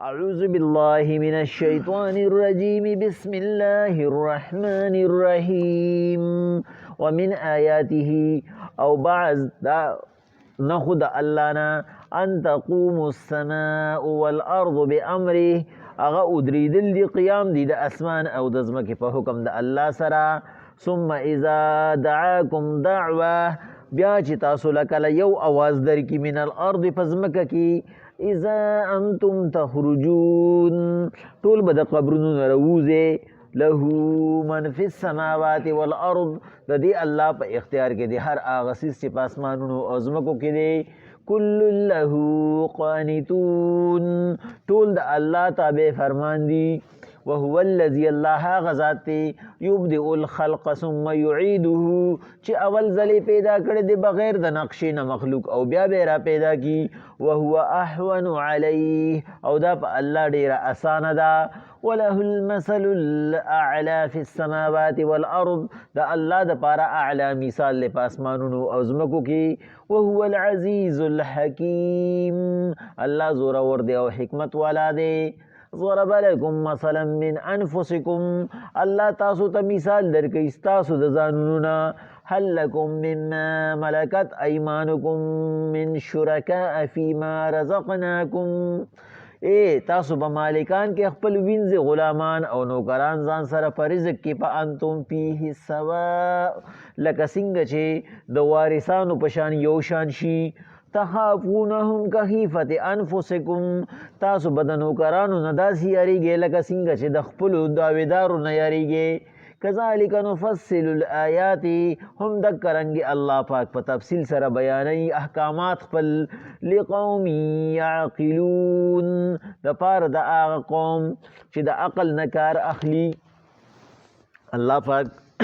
أعوذ بالله من الشيطان الرجيم بسم الله الرحمن الرحيم ومن آياته او بعض دا نخد اللہنا ان تقوم السماء والارض بأمره اغا ادریدل دی قیام دی دا اسمان او دزمکی پا حکم دا اللہ سرا ثم اذا دعاكم دعوه بیا چی تاسو لکل یو آواز در کی من الارض پزمک کی اذا انتم تخرجون طول بدا قبرنون روزے له من فی السماوات والارض دا دی اللہ پا اختیار کے دی ہر آغسیس چی پاسمانونو ازمکو کے دی کل له قانتون طول دا اللہ تابع فرمان دی وهو الذي الله غزات يبدئ الخلق ثم يعيده چې اول ځلې پیدا کړی دی بغیر د نقشې نه مخلوق او بیا به را پیدا کی وهو احون عليه او دا په الله ډیره اسانه ده وله المثل الاعلى في السماوات والارض دا الله د پاره اعلى مثال له پاسمانونو او زمکو کی وهو العزيز الحكيم الله زور ور دی او حکمت والا دی ضرب لكم مثلا من انفسكم الله تاسو ته مثال درکې تاسو د ځانونو هل لكم مما ملكت ايمانكم من شركاء فيما رزقناكم تاسو به مالکان کې خپل وینځ غلامان او نوکران ځان سره په رزق کې په انتم فيه سواء لکه څنګه چې د وارثانو په شان یو شان شي تخافونهم کخیفت انفسکم تاسو بدنو کرانو نداسی یاریگی لکا سنگا چه دخپلو داویدارو نیاریگی کذالک نفصل الآیات هم دکرنگی اللہ پاک پا تفصیل سر بیانی احکامات خپل لقوم یعقلون دا پار دا آغا قوم چه دا عقل نکار اخلی اللہ پاک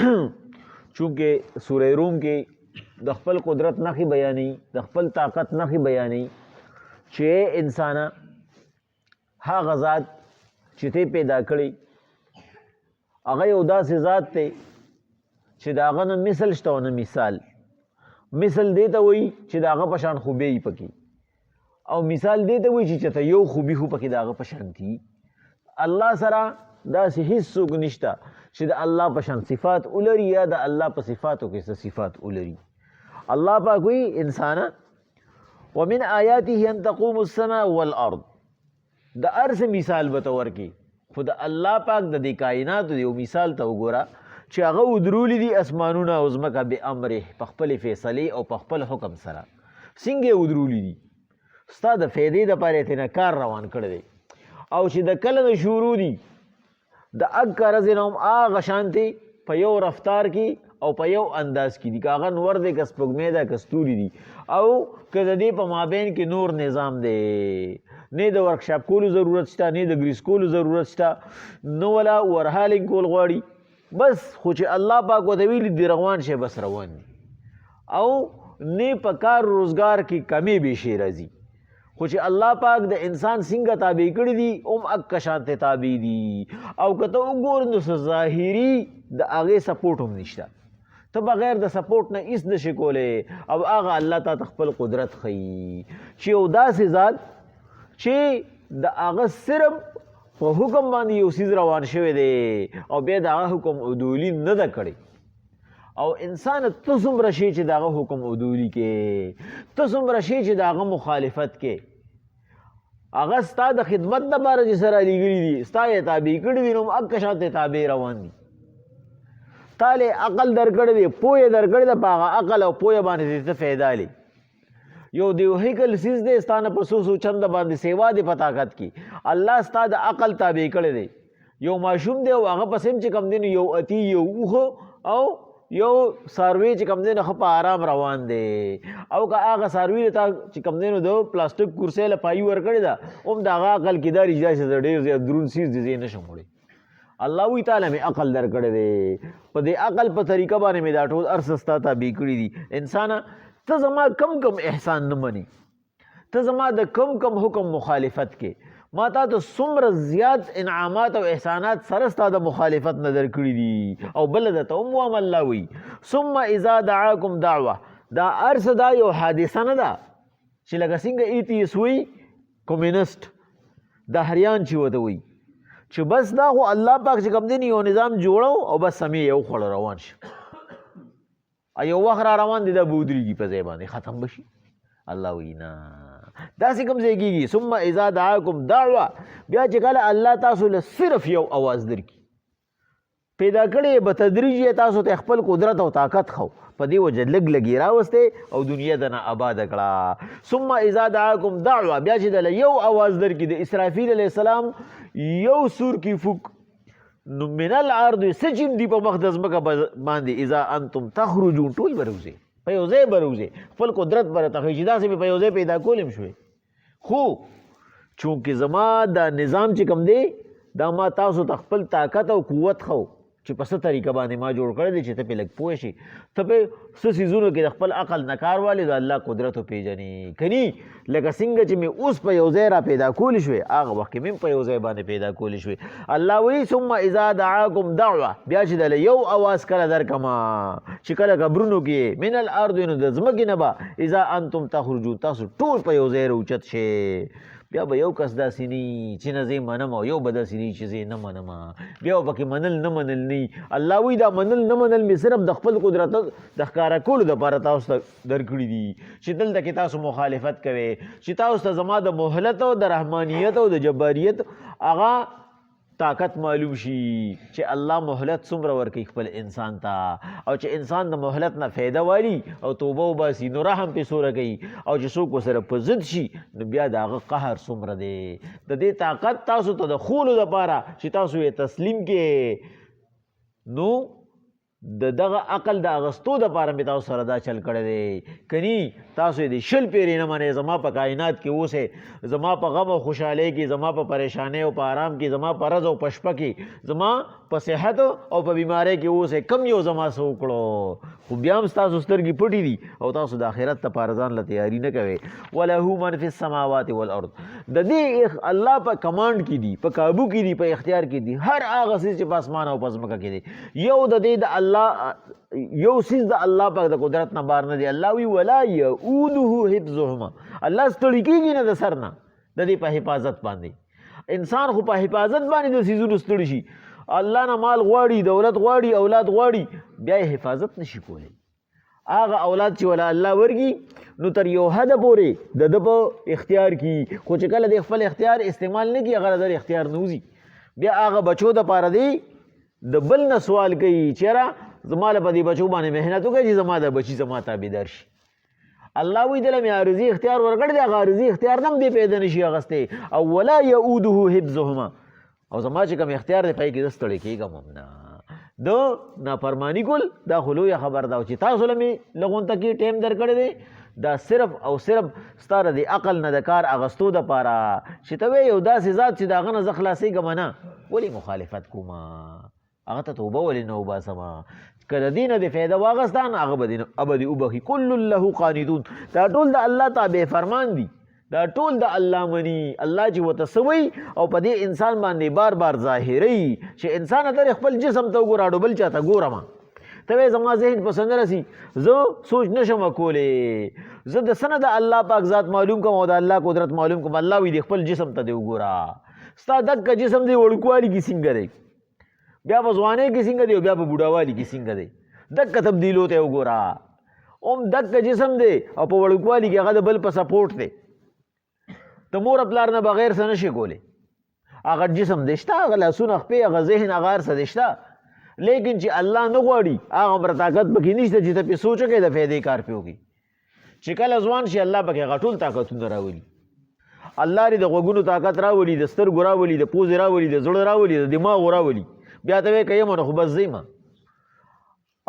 چونکہ سورہ روم کے د خپل قدرت نخی بیانی د خپل طاقت نخی بیانی چې انسانا هغه ذات چې ته پیدا کړی هغه یو داسې ذات ته چې د هغه نه مثل شته او نه مثال مثل دی ته وایي چې د هغه په شان خوبۍ وي پکې او مثال دی ته وایي چې ته یو خوبي خو پکې د هغه په شان دي الله سره داسې هېڅ څوک نشته چې د الله په شان صفات ولري یا د الله په صفاتو کې څه صفات ولري اللہ پاک ہوئی انسانا ومن آیاته ان تقوم السماء والارض دا ارس مثال بطور کی خود اللہ پاک دا دی کائنات دیو مثال تا وګورا چې هغه ودرولی دی اسمانونا عظمکا بی امره پخپل فیصلی او پخپل حکم سرا څنګه ودرولی دی ستا د فیدې د پاره تینا کار روان کړی دی او چې د کله نه شروع دی د اګ رزنوم آغه شانتی په یو رفتار کی او په یو انداز کې دي کاغه نور دی کس پګمې ده کستوري دي او که د دې په مابین کې نور نظام دی نه د ورکشاپ کولو ضرورت شته نه د ګریس کولو ضرورت شته نو ولا ورهالینګ کول غواړي بس خو چې الله پاک ورته ویلي دي روان شي بس روان دي او نه په کار روزګار کې کمی بیشي راځي خو چې الله پاک د انسان څنګه تابع کړي دي اک شانته تابع دي او که ته وګورې نو ظاهري د هغې سپورټ هم نشته ته بغیر د سپورټ نه هیڅ نشي کولی او هغه الله ته خپل قدرت ښیي چې یو داسې ذات چې د هغه صرف په حکم باندې یو څیز روان شوی دی او بیا د هغه حکم عدولي نه ده کړی او انسان ته څومره شي چې د هغه حکم عدولي کې ته څومره شي چې د هغه مخالفت کې هغه ستا د خدمت دپاره چې سره لیږلي دي ستا یې تابع کړي دي نو هغه شانته تابع روان دي تاله عقل درکړی دی پوهه درکړی ده په هغه عقل او پوهه باندې ته فایده لې یو دیو هیکل سیز دی ستانه په سو چند باندې سیوا دی په طاقت کې الله ستا د عقل تابع کړی دی یو ماشوم دی او هغه پسې چې کم دی یو اتی یو اوخه او یو ساروی چې کم دی نه په آرام روان دی او که هغه ساروی ته چې کم دی نو د پلاستیک کرسۍ له پایي ورکړی ده هم د هغه عقل کې دا رجدا چې ډېر زیات درون سیز دی نه شم وړی الله وی تعالی می عقل درکړی دی په دې عقل په طریقه باندې می دا ټول ارسستا تابع کړی دي انسان ته زما کم احسان نه مني ته زما د کم حکم مخالفت کې ما تا ته څومره زیات انعامات او احسانات سره ستا د مخالفت نه درکړي دي او بل د ته هم وام الله وی ثم اذا دعاكم دعوه دا ارس دا یو حادثه نه ده چې لکه څنګه ایتیس وی کمیونست دهریان چې ورته وایي چې بس دا خو الله پاک چې کوم دی یو نظام جوړو او بس سمې یو خوړ روان شي یو وخت را روان دی دا به ودرېږي په ځای باندې ختم به شي الله وایي نه داسې کوم ځای کېږي ثم اذا دعاکم دعوه بیا چې کله الله تاسو له صرف یو اواز درکړي پیدا کړی به تدریج تاسو ته خپل قدرت او طاقت خو په دې وجه لږ لږې راوستې او دنیا دنه آباده کړه ثم اذا دعاکم دعوه بیا چې دله یو اواز درکړي د اسرافیل علیه السلام یو سور کی فوک نو من الارض سچیم دی په مخ د ځمکه باندې اذا انتم تخرجون ټول به روځئ په یو ځای به روځئ خپل قدرت به راته ښایي چې داسې مې په یو ځای پیدا کول هم شوی خو چونکې زما دا نظام چې کوم دی دا ما تاسو ته خپل طاقت او قوت خو چې په څه طریقه باندې ما جوړ کړی دی چې ته پې لږ پوه شي ته پې څه څیزونو کې د خپل عقل نه کار والې د الله قدرت وپېژنې که ني لکه څنګه چې مې اوس په یو ځای را پیدا کولی شوې هغه وخت کې مې په یو ځای باندې پیدا کولی شوې الله وایي ثم اذا دعاکم دعوه بیا چې دله یو اواز کله درکمه چې کله قبرونو کې من الارض نو د ځمکې نه به اذا انتم تخرجون تاسو ټول په یو ځای راوچت شئ بیا به یو کس داسې نه چې نه زه یې منم او یو به داسې نه چې زه یې نه منم بیا به پکې منل نه منل نه الله وایي دا منل نه منل مې صرف د خپل قدرت د ښکاره کولو دپاره تاسو ته درکړي دي چې دلته کې تاسو مخالفت کوئ چې تاسو ته زما د مهلت او د رحمانیت او د جباریت هغه طاقت معلوم شي چې الله مهلت څومره ورکوي خپل انسان ته او چې انسان د مهلت نه فایده والي او توبه وباسي نو رحم پې څومره کوي او چې څوک ورسره په ضد شي نو بیا د هغه قهر څومره دی د دې طاقت تاسو ته د ښولو دپاره چې تاسو یې تسلیم کې نو د دغه عقل د اغستو دپاره مې تاسو سره دا چل کړی دی که ني تاسو یې د شل پیرې نه منئ زما په کائنات کې اوسئ زما په غم او خوشحالۍ کې زما په پریشانۍ او په آرام کې زما په رز او په شپه کې زما په صحت او په بیمارۍ کې اوسئ کم یو زما څه وکړو خو بیا هم ستاسو سترګې پټې دي او تاسو د آخرت دپاره ځان له تیاري نه کوئ وله من فی السماوات والارض د دې الله په کمانډ کې دي په قابو کې دي په اختیار کې دي هر هغه څیز چې په اسمان او په ځمکه کې دی یو د دې د الله یو څیز د الله پاک د قدرت نه بار نه دی الله وی ولا یعوده حفظهما الله ستړي کېږي نه د سر نه د دې په حفاظت باندې انسان خو په حفاظت باندې د څیزونو ستړي شي الله نه مال غواړي دولت غواړي اولاد غواړي بیا یې حفاظت نشي کولی هغه اولاد چې ولا الله ورکي نو تر یو حده پورې د ده په اختیار کې خو چې کله د خپل اختیار استعمال نه کړي هغه در اختیار نه وځي بیا هغه بچو دپاره دی د بل نه سوال کوي چېره زما له په دې بچو باندې محنت وکړئ چې زما د بچي زما تابعدار شي الله وایي دله مې عارضي اختیار ورکړی دی هغه عارضي اختیار نه هم دی پیدا نشي اخیستی او ولا یعوده حفظهما او زما چې کوم اختیار دی پای کې زه ستړی کېږم هم نه د نافرماني کول دا خو لویه خبر ده چې تاسو له مې لغونته کې ټایم درکړی دی دا صرف او صرف ستا د عقل نه د کار اغستو دپاره چې ته وایې یو داسې ذات چې د هغه نه زه خلاصېږم نه ولې مخالفت کومه هغه ته توبه ولې نه وباسمه که د دې نه د فایده واغستان هغه به دې ابدي وبخي کل له قانتون دا ټول د الله تابع فرمان دي دا ټول د الله مني الله چې ورته څه وایي او په دې انسان باندې بار بار ظاهروي چې انسان ته خپل جسم ته وګوره اډو بل چاته ګورم ته وایې زما ذهن پسند رسي زه سوچ نشم کولی زه د څه نه د الله پاک ذات معلوم کوم او د الله قدرت معلوم کوم الله وایي د خپل جسم ته دې وګوره ستا دکه جسم دی وړوکوالي کې څنګه دی بیا په ځوانۍ کې څنګه دی او بیا په بوډاوالي کې څنګه دی دکه تبدیلو ته وګوره اوم دکه جسم دی او په وړوکوالي کې هغه د بل په سپورټ دی د مور پلار نه بغیر څه نشي کولی هغه جسم دی شته هغه لاسونه خپې هغه ذهن هغه هر څه دی شته لیکن چې الله نه غواړي هغه عمره طاقت پکې نشته چې ته پې سوچ وکړې د فایدې کار پې وکړي چې کله ځوان شي الله پکې هغه ټول طاقتونه راولي الله دې د غوږونو طاقت راولي د سترګو راولي د پوزې راولي د زړه راولي د دماغو راولي بیا ته وایې که یم نو خو بس ځئ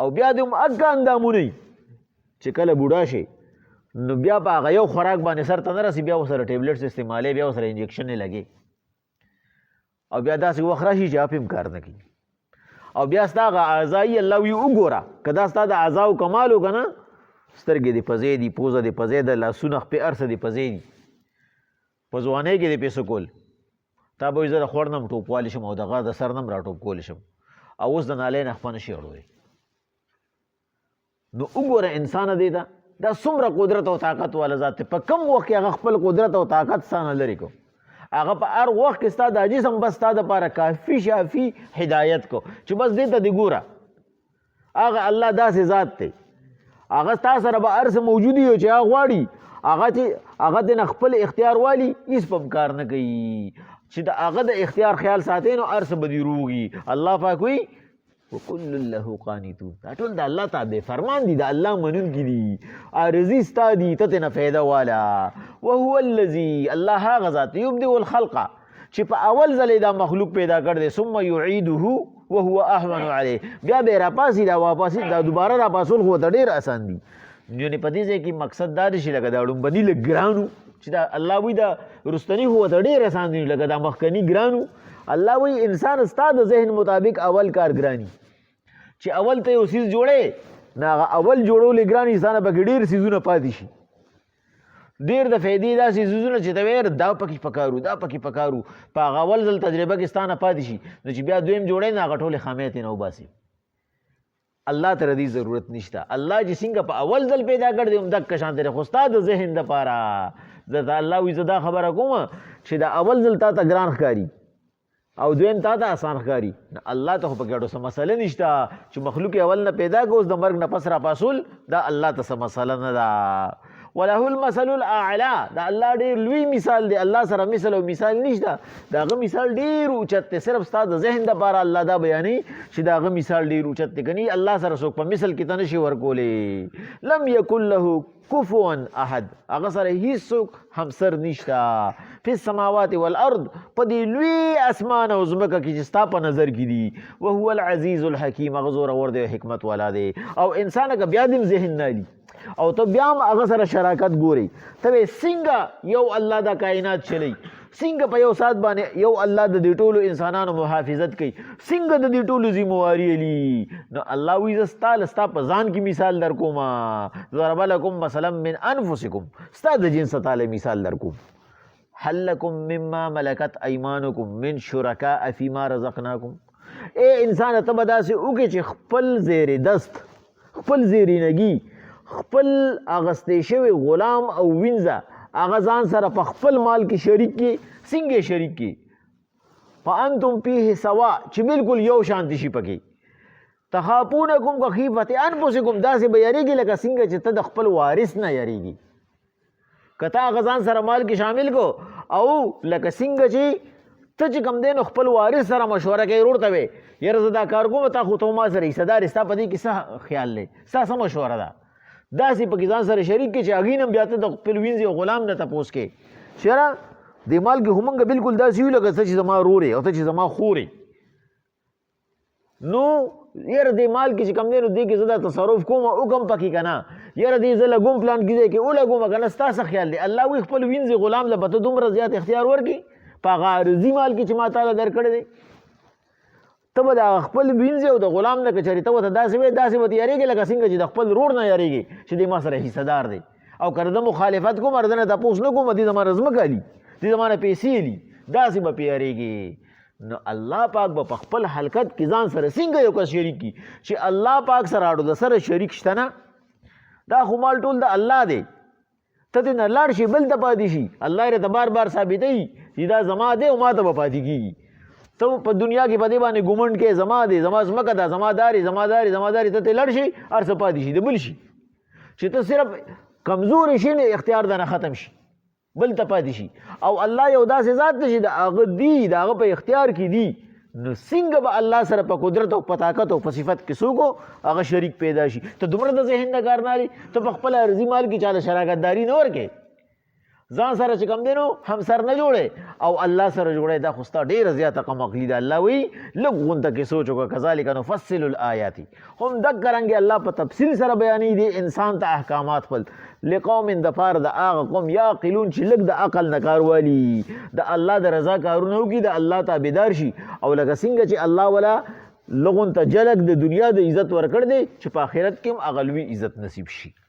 او بیا دې هم هغه اندامونه چې کله بوډا شي نو بیا په هغه یو خوراک باندې سر ته نه رسي بیا ورسره ټیبلټس استعمالوي بیا ورسره انجکشن یې لګي او بیا داسې وخت راشي چې اپ هم کار نه کوي او بیا ستا هغه اعضایي الله وي وګوره که دا ستا د اعضاو کمال و که نه سترګې دې په ځای دي پوزه دې په ځای ده لاسونه خپې هر څه دې په ځای دي په ځوانۍ کې دې پې څه کول تا به وایي زه د خوړ نه هم ټوپوالی شم او د غار د سر نه هم راټوپ کولی شم او اوس د نالۍ نه خپه نشي اړولی نو وګوره انسانه دې ته دا څومره قدرت او طاقت والا ذات دی په کم وخت کې هغه خپل قدرت او طاقت ستانه لرې کو هغه په هر وخت کې ستا دا جسم بس ستا دپاره کافي شافي هدایت کو چې بس دې ته دې ګوره هغه الله داسې ذات دی هغه ستا سره به هر څه موجود وي چې هغه غواړي هغه دې نه خپل اختیار والي هېڅ په کار نه کوي چې د هغه د اختیار خیال ساتئ نو هر څه به دې روږي الله پاک وایي وکل له قانتون دا ټول د الله تابع فرمان دي د الله منونکي دي عارضي ستا دي ته ترې نه فایده واله وهو الذي الله هغه ذات یبدئ الخلق چې په اول ځل دا مخلوق پیدا کړ دی ثم یعیده وهو اهون علیه بیا به راپاسي دا واپسې دا دوباره راپاسول خو ته ډېر اسان دي یعنې په دې ځای کې مقصد دا دی چې لکه دا ړومبني لږ ګرانو چې دا الله وایي دا رستني خو ته ډېر اسان دي لکه دا مخکني ګرانو الله وایي انسان ستا د ذهن مطابق اول کار ګراني چې اول ته یو څیز جوړې نو هغه اول جوړولې ګران انسانه پکې ډېر څیزونه پاتې شي ډېر د فایدې داسې څیزونه چې ته وایې دا پکې پکارو دا پکې پکارو په هغه اول ځل تجربه کې ستا نه پاتې شي نو چې بیا دویم جوړې نو هغه ټولې خامې ترې نه وباسي الله ته دې ضرورت نشته الله چې څنګه په اول ځل پیدا کړ دی همدقه شان دی خو ستا د ذهن دپاره درته الله وایي زه دا خبره کوم چې دا اول ځل تا ته ګران ښکاري او دویم تا ته آسان ښکاري الله ته خو پکې اډو څه مسله نشته چې مخلوق اول نه پیدا کو اوس د مرګ نه پس راپاسول دا الله ته څه مسله نه ده وله المثل الاعلى دا الله ډېر لوی مثال دی الله سره مثل او مثال نشته د هغه مثال ډېر اوچت دی صرف ستا د ذهن دپاره الله دا بیانوي چې د هغه مثال ډېر اوچت دی که نه الله سره څوک په مثل کې ته نشي ورکولی لم یکن له کفوا احد هغه سره هیڅ څوک همسر نشته فی السماوات والارض په دې لوی اسمان او ځمکه کې چې ستا په نظر کې دي وهو العزیز الحکیم هغه زورور دی حکمت والا دی او انسان که بیا دې ذهن نه لي او ته بیا هم هغه سره شراکت ګورئ ته وایې څنګه یو الله دا کائنات چلی څنګه په یو ساعت باندې یو الله د دې ټولو انسانانو محافظت کوي څنګه د دې ټولو ذمواري علي نو الله وایي زه ستا په ځان کې مثال در کوم ضرب لکم مثلا من انفسکم ستا د جنس تعالی مثال در کوم هل لکم مما ملکت ایمانکم من شرکاء فیما رزقناکم اے انسان ته به داسې وکړې چې خپل زیر دست خپل زیرینګي خپل اغستې شوی غلام او وینځه هغه ځان سره په خپل مال کې شریک کې څنګه شریک کې فانتم فیه سوا چې بالکل یو شانتي شي پکې تخافونکم کخیفة انفسکم داسې به یریږي لکه څنګه چې ته د خپل وارث نه یریږي که ته هغه ځان سره مال کې شامل کو او لکه څنګه چې ته چې کوم دی نو خپل وارث سره مشوره کوي ورور ته وې یاره زه دا کار کوم تا خو ته ما سره حصه دار ستا په دې کې څه خیال دی ستا څه مشوره ده داسې پکې ځان سره شریک کې چې هغې نه بیا ته د خپل وینځې او غلام نه تپوس کې چې یاره دې مال کې خو موږ بالکل داسې یو لکه ته چې زما رور یې او ته چې زما خور یې نو یاره دې مال کې چې کوم دی نو دې کې زه دا تصرف کوم وکم پکې که نه یاره دې زه لګوم پلان کې دی کې ولګوم که نه ستا څه خیال دی الله وایي خپل وینځې غلام له به ته دومره زیات اختیار ورکړي په هغه عارضي مال کې چې ما تاله درکړی دی ته به د خپل وینځې او د غلام نه که چېرې ته ورته داسې وایې داسې به ته یارېږې لکه څنګه چې د خپل رور نه یارېږې چې دې ما سره حصه دار دی او که د مخالفت کوم د نه تپوس نه کوم دې زما ځمکه علي دې زما نه پیسې علي داسې به پې یارېږې نو الله پاک به په خپل حلقت کې ځان سره څنګه یو کس شریک کي چې الله پاک سره اړو د سره شریک شته نه دا خو مال ټول د الله دی ته دې نه لاړ شي بل ته پاتې شي الله یې بار بار ثابتوي چې دا زما دی او ما ته به پاتې کېږي ته په دنیا کې په دې باندې ګمنډ کې زما دی زما ځمکه ده زما داري ته ته لړ شي هر څه پاتې شي د بل شي چې ته صرف کمزورې شي نو اختیار د نه ختم شي بل ته پاتې شي او الله یو داسې ذات دی چې د هغه دی د هغه په اختیار کې دی نو څنګه به الله سره په قدرت او په طاقت او په صفت کې څوک هغه شریک پیدا شي ته دومره د ذهن نه کار نه لري ته په خپل عرضي مال کې چاله شراکتداري نه ورکې ځان سره چې کوم دی نو همسر نه جوړې او الله سره جوړې دا خو ستا ډېره زیاته کم عقلي ده الله وایي لږ غونته کې سوچ وکړه کذلک نفصل الآیات هم دک رنګې الله په تفصیل سره بیانوي دی انسان ته احکامات خپل لقوم دپاره د هغه قوم یعقلون چې لږ د عقل نه کار والي د الله د رضا کارونه وکړي د الله تابعدار شي او لکه څنګه چې الله والا لغون ته جلک د دنیا د عزت ورکړ دی چې په آخرت کې هم هغه لوی عزت نصیب شي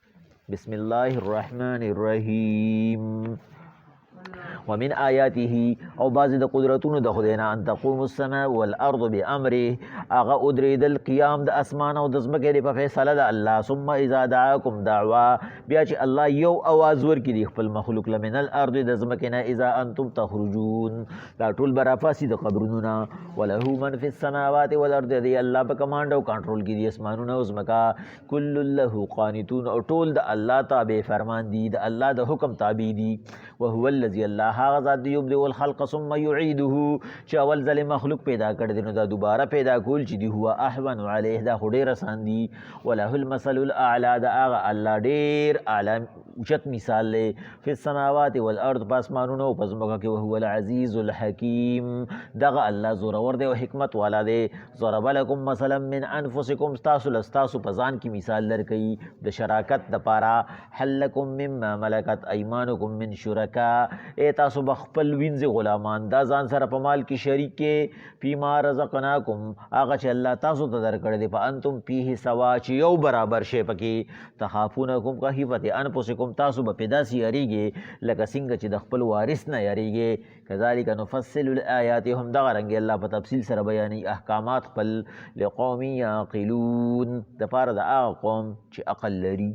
بسم الله الرحمن الرحیم ومن آیاته او بعض د قدرتونو د خدای نه ان تقوم السماء والارض بامره هغه ادریدل قیام د اسمان او د ځمکې په فیصله د الله ثم اذا دعاکم دعوا بیا چې الله یو اواز ورکړي د خپل مخلوق لمن الارض د ځمکې نه اذا انتم تخرجون دا ټول برافاسي د قبرونو نه وله من فی السماوات والارض دی الله په کمانډ او کنټرول کې دي اسمانونه او ځمکه کل له قانتون او ټول د الله تابع فرمان دي د الله د حکم تابع دي وهو الذي الله هغه ذات دی یبدئ الخلق ثم يعيده چې اول ځل مخلوق پیدا کړ دی نو دا دوباره پیدا کول چې دی هو احون علیه دا خو ډېر آسان دي وله المثل الاعلى دا هغه الله ډېر اعلی اوچت مثال دی فی السماوات والارض په اسمانونو او په ځمکه کې وهو العزیز الحکیم دغه الله زورور دی او حکمت والا دی ضرب لکم مثلا من انفسکم ستاسو لستاسو په ځان کې مثال درکوي د شراکت دپاره هل لکم مما ملکت ایمانکم من شرکا ای تاسو بخپل وینځ غلامان دا ځان سره په مال کې شریک کې فیما رزقناکم هغه چې الله تاسو ته درکړی دی په انتم فیه سوا چې یو برابر شی پکې تخافونکم کخیفت انفسکم تاسو به پیداسي یریږي لکه څنګه چې د خپل وارث نه یریږي کذالک نفصل الآیات هم دغه رنګ الله په تفصیل سره بیانوي احکامات خپل لقوم یعقلون دپاره د هغه قوم چې عقل لري